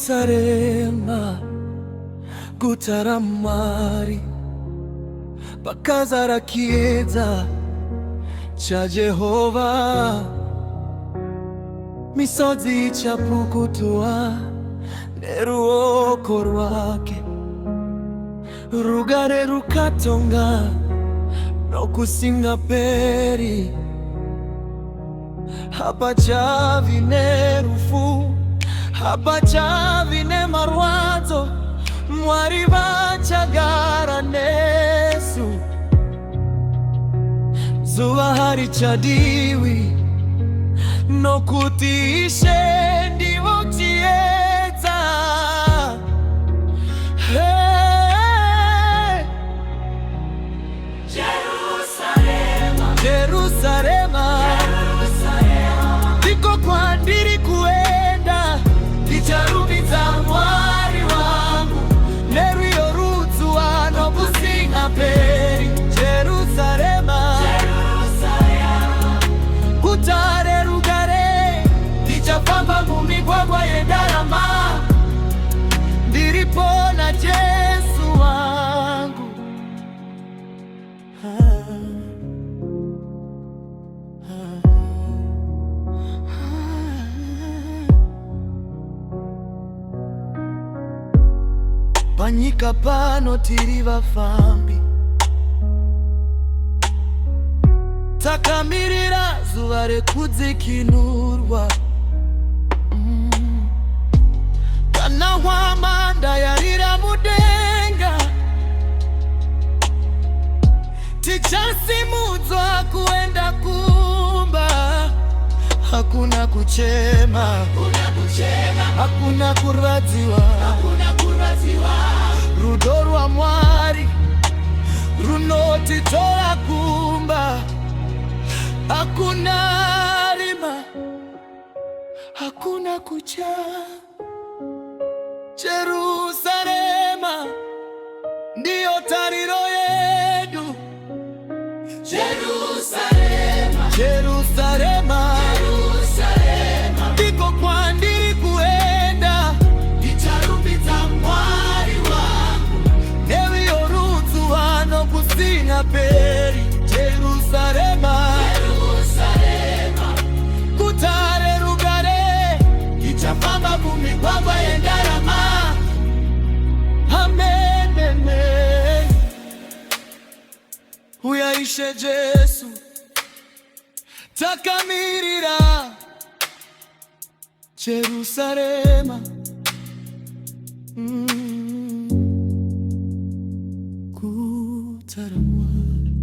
Jerusalema, gutaramari bakazara kiza cha Jehova, misozi ichapukutua neruoko rwake, rugare rukatonga no kusinga peri, hapachavi nerufu, hapachavi ne marwazo, mwari vachagara nesu, zuba harichadiwi no kutishe ndivo chieza. Hey! Jerusalema, Jerusalema, ndiko kwandiri kuenda, icharumi za mwari wangu, neru yorudzwa no kusinga peri. Jerusalema, kutare rugare, tichafamba mumigwagwa yendarama, ndiripona Yesu wangu. Panyika pano tiri vafambi, takamirira zuva rekudzikinurwa. Kana hwamanda yarira mudenga, tichasimudzwa kuenda kumba. Hakuna kuchema, hakuna kurwadziwa, rudo rwa mwari runotitora kumba. Hakuna rima, hakuna kucha. Jerusalema ndiyo tariro yedu. Jerusalema, Jerusalema, Jerusalema, ndiko kwandiri kuenda, icharumbi za mwari wangu, neru yorudzwa no kusinga peri. Jerusalema, Jerusalema, kutare rugare, ichafamba mumigwagwa yendarama. Amen, amen. Uyaishe Jesu, takamirira Jerusalema. Kutaramari